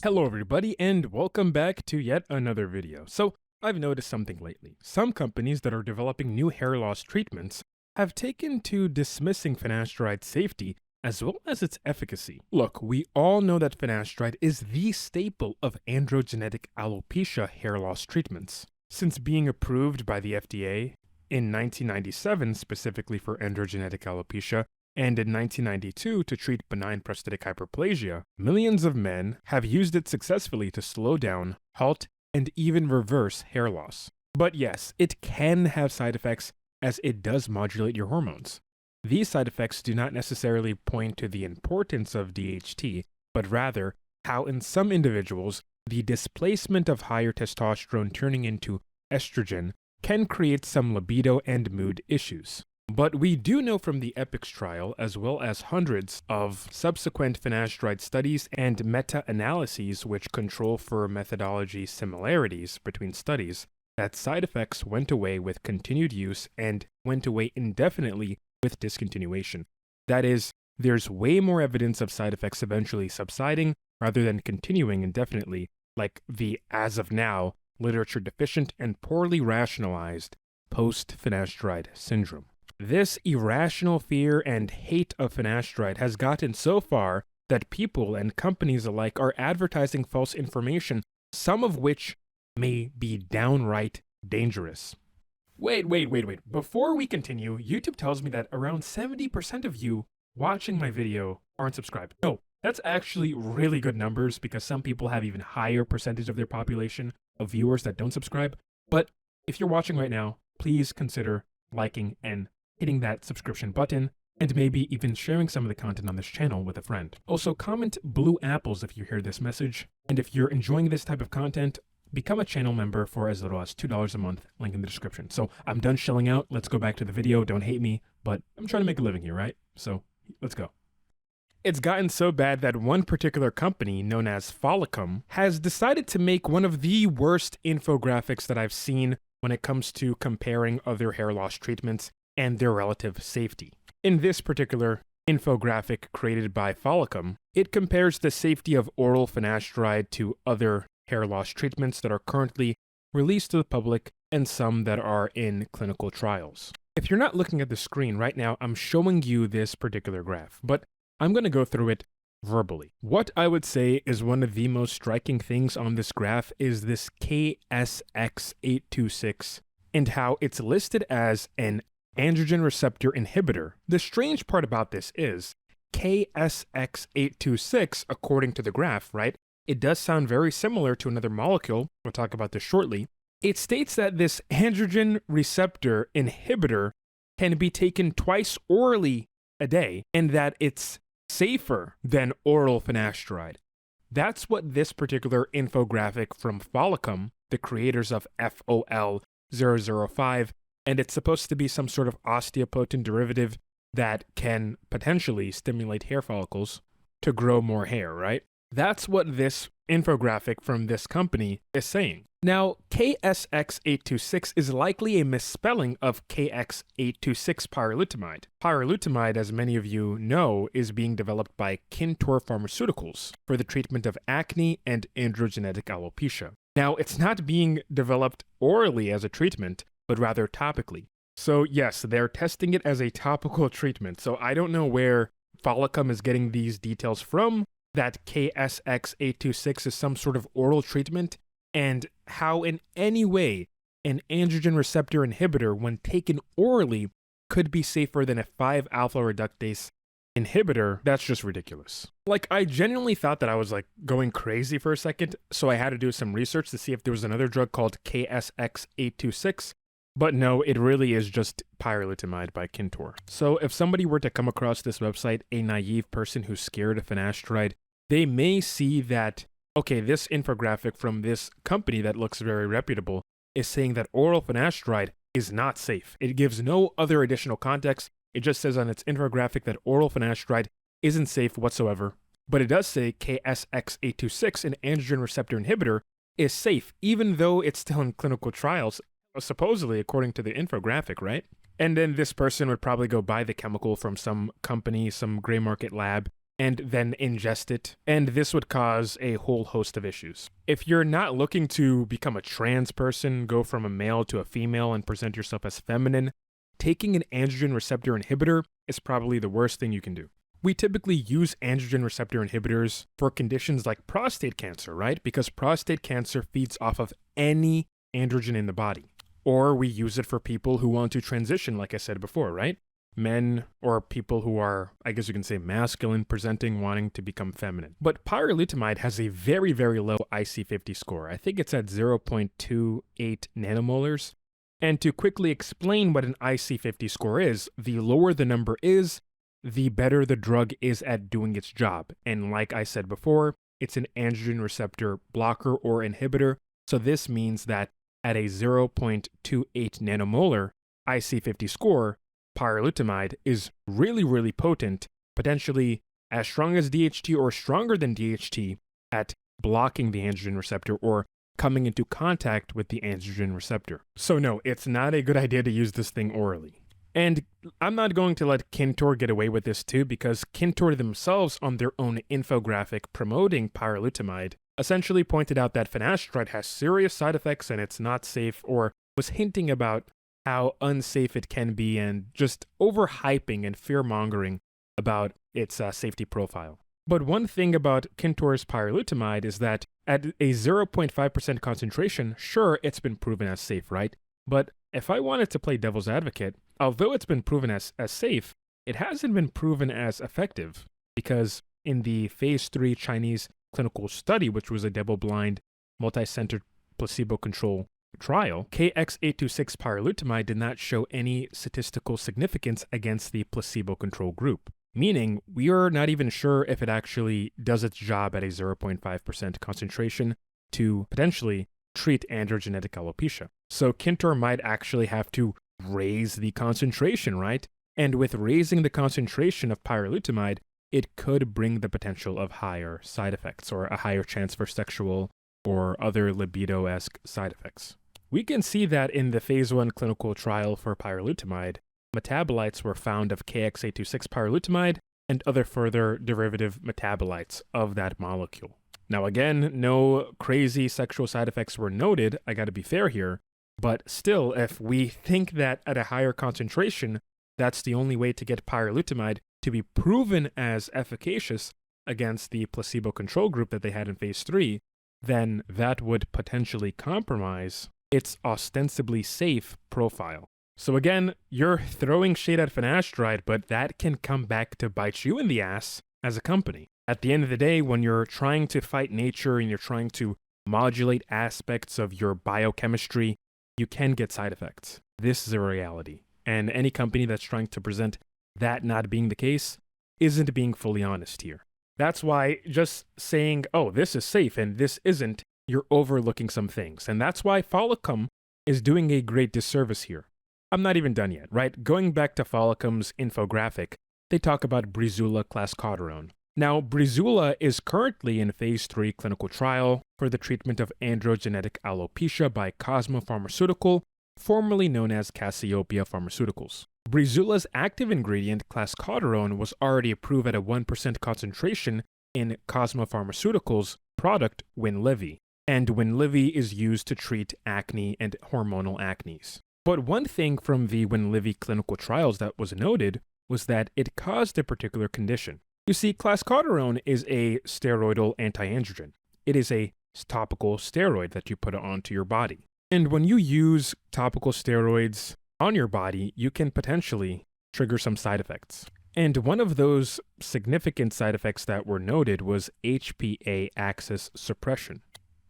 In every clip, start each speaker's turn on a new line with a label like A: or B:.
A: Hello everybody and welcome back to yet another video. So I've noticed something lately. Some companies that are developing new hair loss treatments have taken to dismissing Finasteride's safety as well as its efficacy. Look, we all know that Finasteride is the staple of androgenetic alopecia hair loss treatments. Since being approved by the FDA in 1997 specifically for androgenetic alopecia, and in 1992 to treat benign prostatic hyperplasia, millions of men have used it successfully to slow down, halt, and even reverse hair loss. But yes, it can have side effects as it does modulate your hormones. These side effects do not necessarily point to the importance of DHT, but rather how in some individuals, the displacement of higher testosterone turning into estrogen can create some libido and mood issues. But we do know from the EPICS trial, as well as hundreds of subsequent Finasteride studies and meta-analyses which control for methodology similarities between studies, that side effects went away with continued use and went away indefinitely with discontinuation. That is, there's way more evidence of side effects eventually subsiding rather than continuing indefinitely, like the, as of now, literature deficient and poorly rationalized post-Finasteride syndrome. This irrational fear and hate of Finasteride has gotten so far that people and companies alike are advertising false information, some of which may be downright dangerous. Wait. Before we continue, YouTube tells me that around 70% of you watching my video aren't subscribed. No, that's actually really good numbers because some people have even higher percentage of their population of viewers that don't subscribe. But if you're watching right now, please consider liking and hitting that subscription button, and maybe even sharing some of the content on this channel with a friend. Also, comment blue apples if you hear this message, and if you're enjoying this type of content, become a channel member for as little as $2 a month, link in the description. So I'm done shelling out, let's go back to the video, don't hate me, but I'm trying to make a living here, right? So let's go. It's gotten so bad that one particular company, known as Follicum, has decided to make one of the worst infographics that I've seen when it comes to comparing other hair loss treatments and their relative safety. In this particular infographic created by Follicum, it compares the safety of oral finasteride to other hair loss treatments that are currently released to the public and some that are in clinical trials. If you're not looking at the screen right now, I'm showing you this particular graph, but I'm going to go through it verbally. What I would say is one of the most striking things on this graph is this KSX826 and how it's listed as an androgen receptor inhibitor. The strange part about this is KSX826, according to the graph, right? It does sound very similar to another molecule. We'll talk about this shortly. It states that this androgen receptor inhibitor can be taken twice orally a day and that it's safer than oral finasteride. That's what this particular infographic from Follicum, the creators of FOL005, and it's supposed to be some sort of osteopotent derivative that can potentially stimulate hair follicles to grow more hair, right? That's what this infographic from this company is saying. Now, KSX826 is likely a misspelling of KX826 pyrolutamide. Pyrolutamide, as many of you know, is being developed by Kintor Pharmaceuticals for the treatment of acne and androgenetic alopecia. Now, it's not being developed orally as a treatment, but rather topically. So yes, they're testing it as a topical treatment. So I don't know where Follicum is getting these details from, that KSX826 is some sort of oral treatment, and how in any way an androgen receptor inhibitor, when taken orally, could be safer than a 5-alpha reductase inhibitor. That's just ridiculous. Like, I genuinely thought that I was like going crazy for a second, so I had to do some research to see if there was another drug called KSX826. But no, it really is just pyrolutamide by Kintor. So if somebody were to come across this website, a naive person who's scared of finasteride, they may see that, okay, this infographic from this company that looks very reputable is saying that oral finasteride is not safe. It gives no other additional context. It just says on its infographic that oral finasteride isn't safe whatsoever. But it does say KSX826, an androgen receptor inhibitor, is safe, even though it's still in clinical trials, supposedly according to the infographic, right? And then this person would probably go buy the chemical from some company, some gray market lab, and then ingest it, and this would cause a whole host of issues. If you're not looking to become a trans person, go from a male to a female, and present yourself as feminine, taking an androgen receptor inhibitor is probably the worst thing you can do. We typically use androgen receptor inhibitors for conditions like prostate cancer, right? Because prostate cancer feeds off of any androgen in the body. Or we use it for people who want to transition, like I said before, right? Men or people who are, I guess you can say, masculine presenting, wanting to become feminine. But pyrolutamide has a very, very low IC50 score. I think it's at 0.28 nanomolars. And to quickly explain what an IC50 score is, the lower the number is, the better the drug is at doing its job. And like I said before, it's an androgen receptor blocker or inhibitor. So this means that at a 0.28 nanomolar IC50 score, pyrolutamide is really, really potent, potentially as strong as DHT or stronger than DHT at blocking the androgen receptor or coming into contact with the androgen receptor. So no, it's not a good idea to use this thing orally. And I'm not going to let Kintor get away with this too, because Kintor themselves on their own infographic promoting pyrolutamide essentially pointed out that finasteride has serious side effects and it's not safe, or was hinting about how unsafe it can be and just overhyping and fear-mongering about its safety profile. But one thing about Kintor's pyrolutamide is that at a 0.5% concentration, sure, it's been proven as safe, right? But if I wanted to play devil's advocate, although it's been proven as safe, it hasn't been proven as effective, because in the phase 3 Chinese clinical study, which was a double-blind, multi-centered placebo-controlled trial, KX826 pyrolutamide did not show any statistical significance against the placebo-control group, meaning we are not even sure if it actually does its job at a 0.5% concentration to potentially treat androgenetic alopecia. So Kintor might actually have to raise the concentration, right? And with raising the concentration of pyrolutamide, it could bring the potential of higher side effects or a higher chance for sexual or other libido-esque side effects. We can see that in the phase 1 clinical trial for pyrolutamide, metabolites were found of KX826 pyrolutamide and other further derivative metabolites of that molecule. Now again, no crazy sexual side effects were noted, I gotta be fair here, but still, if we think that at a higher concentration, that's the only way to get pyrolutamide to be proven as efficacious against the placebo control group that they had in phase 3, then that would potentially compromise its ostensibly safe profile. So again, you're throwing shade at finasteride, but that can come back to bite you in the ass as a company. At the end of the day, when you're trying to fight nature and you're trying to modulate aspects of your biochemistry, you can get side effects. This is a reality. And any company that's trying to present that not being the case isn't being fully honest here. That's why just saying, oh, this is safe and this isn't, you're overlooking some things. And that's why Follicum is doing a great disservice here. I'm not even done yet, right? Going back to Follicum's infographic, they talk about Breezula Clascoterone. Now, Breezula is currently in phase 3 clinical trial for the treatment of androgenetic alopecia by Cosmo Pharmaceutical, formerly known as Cassiopeia Pharmaceuticals. Breezula's active ingredient, Clascoterone, was already approved at a 1% concentration in Cosmo Pharmaceuticals' product Winlevi, and Winlevi is used to treat acne and hormonal acnes. But one thing from the Winlevi clinical trials that was noted was that it caused a particular condition. You see, Clascoterone is a steroidal anti-androgen. It is a topical steroid that you put onto your body. And when you use topical steroids on your body, you can potentially trigger some side effects. And one of those significant side effects that were noted was HPA axis suppression.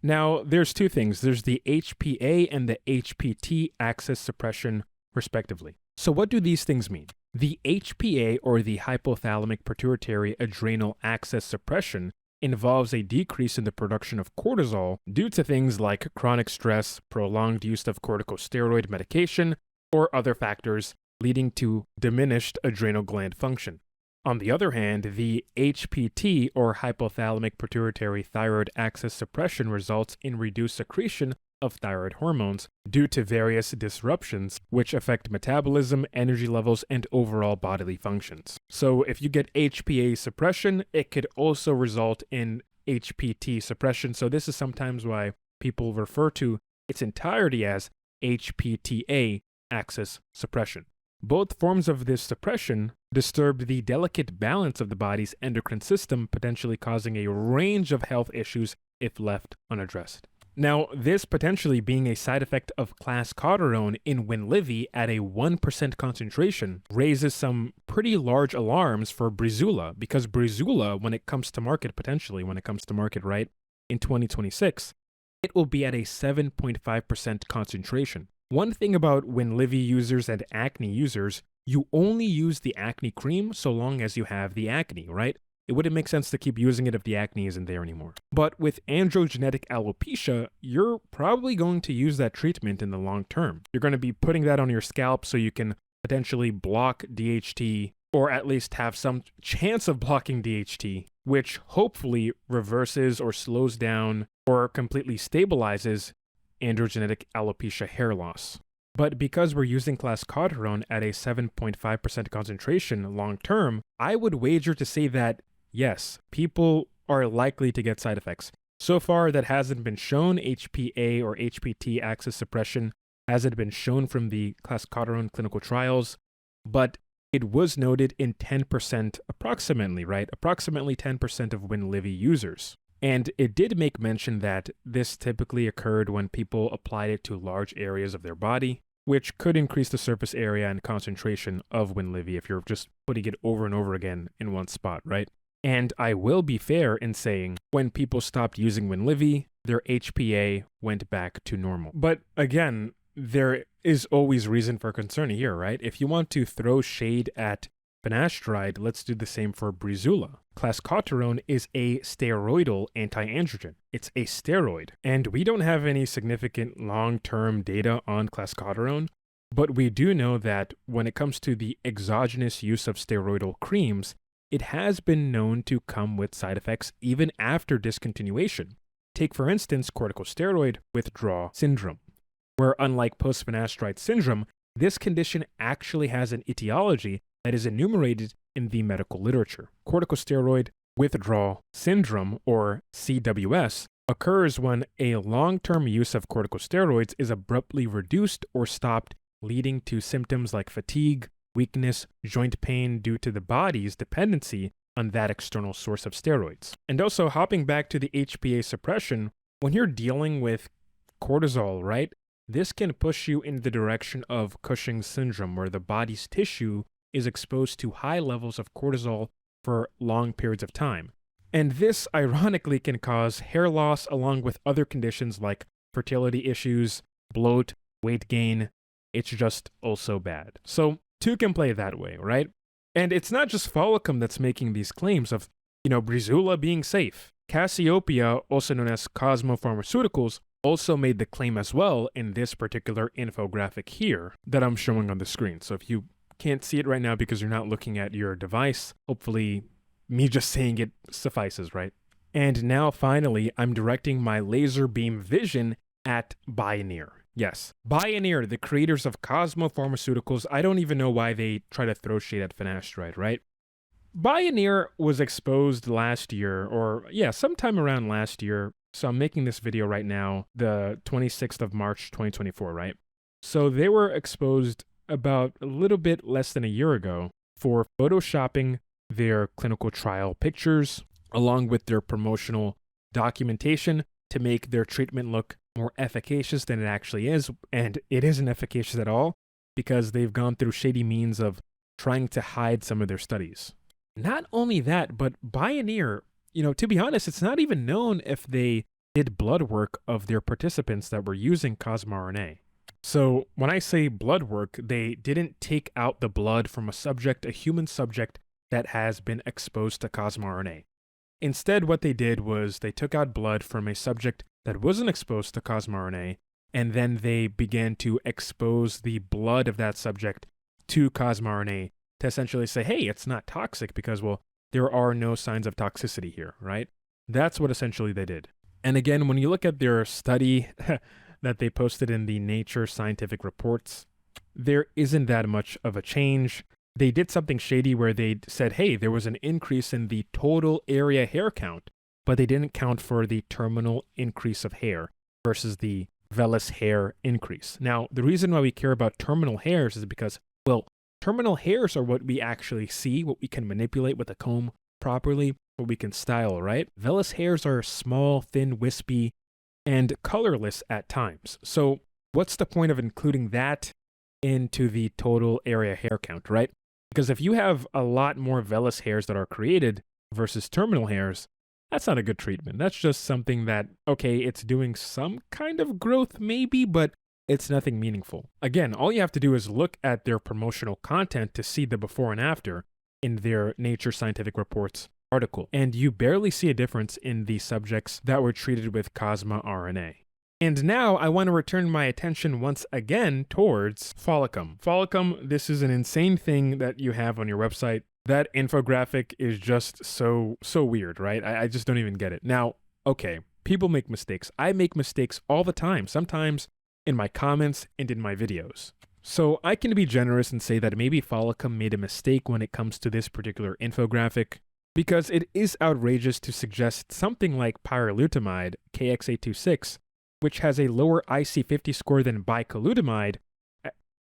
A: Now, there's two things. There's the HPA and the HPT axis suppression, respectively. So what do these things mean? The HPA, or the hypothalamic pituitary adrenal axis suppression, involves a decrease in the production of cortisol due to things like chronic stress, prolonged use of corticosteroid medication, or other factors leading to diminished adrenal gland function. On the other hand, the HPT, or hypothalamic pituitary thyroid axis suppression, results in reduced secretion of thyroid hormones due to various disruptions which affect metabolism, energy levels, and overall bodily functions. So if you get HPA suppression, it could also result in HPT suppression. So this is sometimes why people refer to its entirety as HPTA axis suppression. Both forms of this suppression disturb the delicate balance of the body's endocrine system, potentially causing a range of health issues if left unaddressed. Now, this potentially being a side effect of Clascoterone in Winlivy at a 1% concentration raises some pretty large alarms for Breezula, because Breezula, when it comes to market, right, in 2026, it will be at a 7.5% concentration. One thing about Winlivy users and acne users, you only use the acne cream so long as you have the acne, right? It wouldn't make sense to keep using it if the acne isn't there anymore. But with androgenetic alopecia, you're probably going to use that treatment in the long term. You're going to be putting that on your scalp so you can potentially block DHT, or at least have some chance of blocking DHT, which hopefully reverses or slows down or completely stabilizes androgenetic alopecia hair loss. But because we're using Clascoterone at a 7.5% concentration long term, I would wager to say that yes, people are likely to get side effects. So far, that hasn't been shown. HPA or HPT axis suppression hasn't been shown from the Clascoterone clinical trials, but it was noted in 10% approximately, right? Approximately 10% of Winlivy users. And it did make mention that this typically occurred when people applied it to large areas of their body, which could increase the surface area and concentration of Winlivy if you're just putting it over and over again in one spot, right? And I will be fair in saying when people stopped using Winlivy, their HPA went back to normal. But again, there is always reason for concern here, right? If you want to throw shade at Finasteride, let's do the same for Breezula. Clascoterone is a steroidal anti-androgen. It's a steroid. And we don't have any significant long-term data on Clascoterone, but we do know that when it comes to the exogenous use of steroidal creams, it has been known to come with side effects even after discontinuation. Take, for instance, corticosteroid withdrawal syndrome, where unlike post-finasteride syndrome, this condition actually has an etiology that is enumerated in the medical literature. Corticosteroid withdrawal syndrome, or CWS, occurs when a long-term use of corticosteroids is abruptly reduced or stopped, leading to symptoms like fatigue, weakness, joint pain due to the body's dependency on that external source of steroids. And also, hopping back to the HPA suppression, when you're dealing with cortisol, right, this can push you in the direction of Cushing's syndrome, where the body's tissue is exposed to high levels of cortisol for long periods of time. And this, ironically, can cause hair loss along with other conditions like fertility issues, bloat, weight gain. It's just also bad. So, two can play that way, right? And it's not just Follicum that's making these claims of, Breezula being safe. Cassiopeia, also known as Cosmo Pharmaceuticals, also made the claim as well in this particular infographic here that I'm showing on the screen. So if you can't see it right now because you're not looking at your device, hopefully me just saying it suffices, right? And now finally, I'm directing my laser beam vision at Bioneer. Yes, Bioneer, the creators of Cosmo Pharmaceuticals. I don't even know why they try to throw shade at Finasteride, right? Bioneer was exposed last year, or sometime around last year. So I'm making this video right now, the 26th of March, 2024, right? So they were exposed about a little bit less than a year ago for photoshopping their clinical trial pictures along with their promotional documentation to make their treatment look more efficacious than it actually is. And it isn't efficacious at all because they've gone through shady means of trying to hide some of their studies. Not only that, but Bioneer, to be honest, it's not even known if they did blood work of their participants that were using CosmeRNA. So when I say blood work, they didn't take out the blood from a human subject that has been exposed to CosmeRNA. Instead, what they did was they took out blood from a subject that wasn't exposed to CosmeRNA, and then they began to expose the blood of that subject to CosmeRNA to essentially say, hey, it's not toxic because, well, there are no signs of toxicity here, right? That's what essentially they did. And again, when you look at their study, that they posted in the Nature Scientific Reports, there isn't that much of a change. They did something shady where they said, hey, there was an increase in the total area hair count, but they didn't count for the terminal increase of hair versus the vellus hair increase. Now, the reason why we care about terminal hairs is because, well, terminal hairs are what we actually see, what we can manipulate with a comb properly, what we can style, right? Vellus hairs are small, thin, wispy, and colorless at times. So what's the point of including that into the total area hair count, right? Because if you have a lot more vellus hairs that are created versus terminal hairs, that's not a good treatment. That's just something that, okay, it's doing some kind of growth maybe, but it's nothing meaningful. Again, all you have to do is look at their promotional content to see the before and after in their Nature Scientific Reports article, and you barely see a difference in the subjects that were treated with CosmeRNA. And now I want to return my attention once again towards Follicum. Follicum, this is an insane thing that you have on your website. That infographic is just so weird, right? I just don't even get it. Now, okay, people make mistakes. I make mistakes all the time, sometimes in my comments and in my videos. So I can be generous and say that maybe Follicum made a mistake when it comes to this particular infographic, because it is outrageous to suggest something like pyrolutamide, KX826, which has a lower IC50 score than bicalutamide,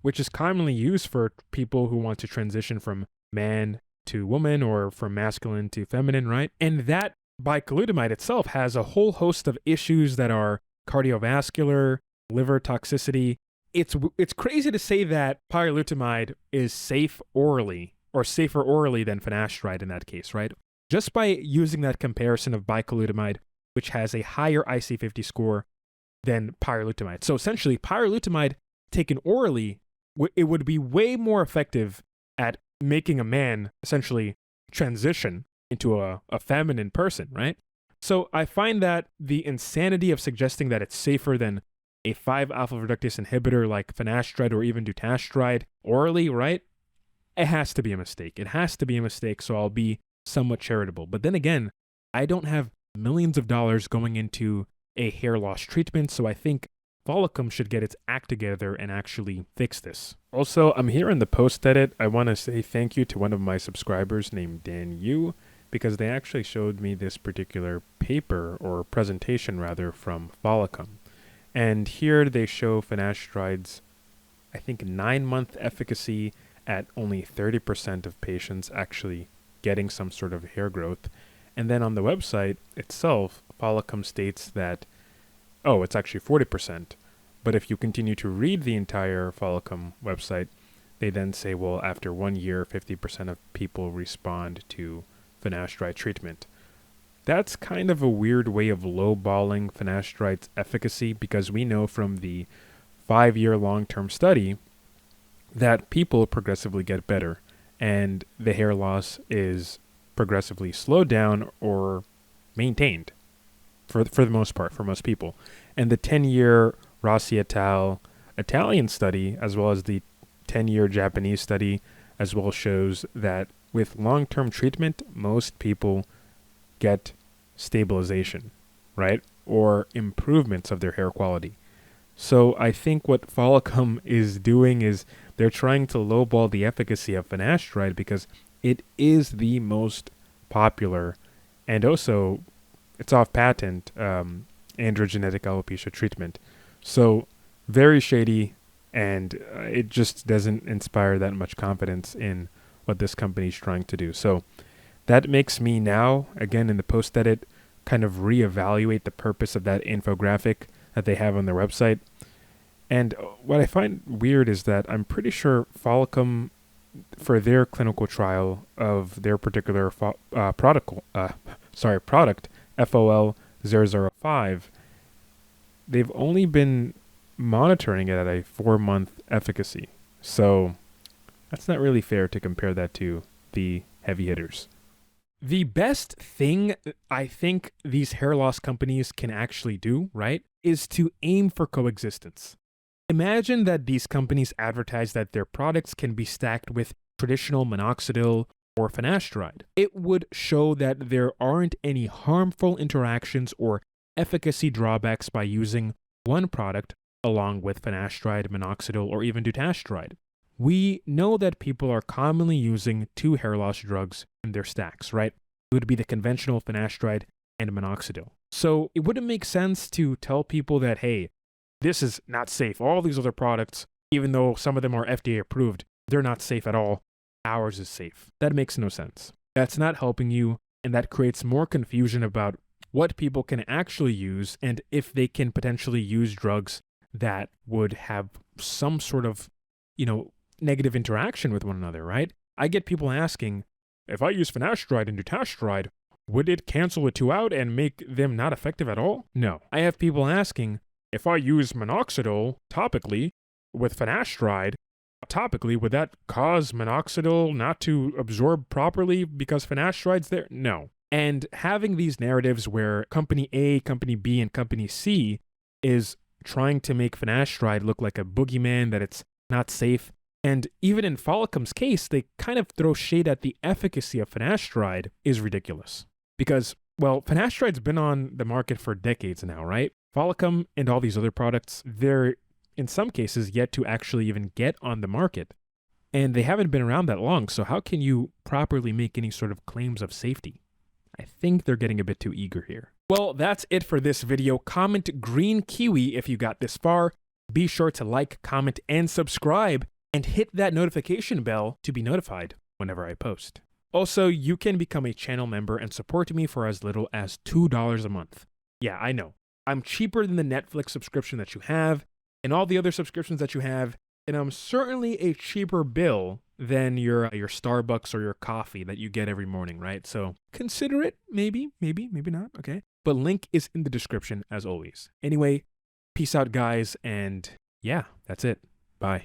A: which is commonly used for people who want to transition from man to woman or from masculine to feminine, right? And that bicalutamide itself has a whole host of issues that are cardiovascular, liver toxicity. It's crazy to say that pyrolutamide is safe orally, or safer orally than finasteride in that case, right? Just by using that comparison of bicalutamide, which has a higher IC50 score than pyrolutamide. So essentially, pyrolutamide taken orally, it would be way more effective at making a man essentially transition into a feminine person, right? So I find that the insanity of suggesting that it's safer than a 5-alpha reductase inhibitor like finasteride or even dutasteride orally, right? It has to be a mistake. It has to be a mistake, so I'll be somewhat charitable. But then again, I don't have millions of dollars going into a hair loss treatment, so I think Follicum should get its act together and actually fix this. Also, I'm here in the post edit. I want to say thank you to one of my subscribers named Dan Yu, because they actually showed me this particular paper, or presentation rather, from Follicum. And here they show finasteride's, I think, 9-month efficacy at only 30% of patients actually getting some sort of hair growth. And then on the website itself, Follicum states that, oh, it's actually 40%. But if you continue to read the entire Follicum website, they then say, well, after 1 year, 50% of people respond to finasteride treatment. That's kind of a weird way of lowballing finasteride's efficacy, because we know from the 5-year long-term study that people progressively get better, and the hair loss is progressively slowed down or maintained for the most part, for most people. And the 10-year Rossi et al. Italian study, as well as the 10-year Japanese study, as well, shows that with long-term treatment, most people get stabilization, right? Or improvements of their hair quality. So I think what Follicum is doing is they're trying to lowball the efficacy of finasteride, because it is the most popular, and also it's off patent, androgenetic alopecia treatment. So very shady, and it just doesn't inspire that much confidence in what this company is trying to do. So that makes me now, again in the post edit, kind of reevaluate the purpose of that infographic that they have on their website. And what I find weird is that I'm pretty sure Follicum, for their clinical trial of their particular product, FOL005, they've only been monitoring it at a 4-month efficacy. So that's not really fair to compare that to the heavy hitters. The best thing I think these hair loss companies can actually do, right, is to aim for coexistence. Imagine that these companies advertise that their products can be stacked with traditional minoxidil or finasteride. It would show that there aren't any harmful interactions or efficacy drawbacks by using one product along with finasteride, minoxidil, or even dutasteride. We know that people are commonly using 2 hair loss drugs in their stacks, right? It would be the conventional finasteride and minoxidil. So it wouldn't make sense to tell people that, hey, this is not safe. All these other products, even though some of them are FDA approved, they're not safe at all. Ours is safe. That makes no sense. That's not helping you, and that creates more confusion about what people can actually use and if they can potentially use drugs that would have some sort of, negative interaction with one another, right? I get people asking, if I use finasteride and dutasteride, would it cancel the 2 out and make them not effective at all? No. I have people asking, if I use minoxidil topically with finasteride topically, would that cause minoxidil not to absorb properly because finasteride's there? No. And having these narratives where company A, company B, and company C is trying to make finasteride look like a boogeyman, that it's not safe. And even in Follicum's case, they kind of throw shade at the efficacy of finasteride is ridiculous. Because, well, finasteride's been on the market for decades now, right? Follicum and all these other products, they're, in some cases, yet to actually even get on the market. And they haven't been around that long, so how can you properly make any sort of claims of safety? I think they're getting a bit too eager here. Well, that's it for this video. Comment green kiwi if you got this far. Be sure to like, comment, and subscribe, and hit that notification bell to be notified whenever I post. Also, you can become a channel member and support me for as little as $2 a month. Yeah, I know. I'm cheaper than the Netflix subscription that you have, and all the other subscriptions that you have, and I'm certainly a cheaper bill than your Starbucks or your coffee that you get every morning, right? So consider it, maybe not, okay? But link is in the description as always. Anyway, peace out guys, and yeah, that's it. Bye.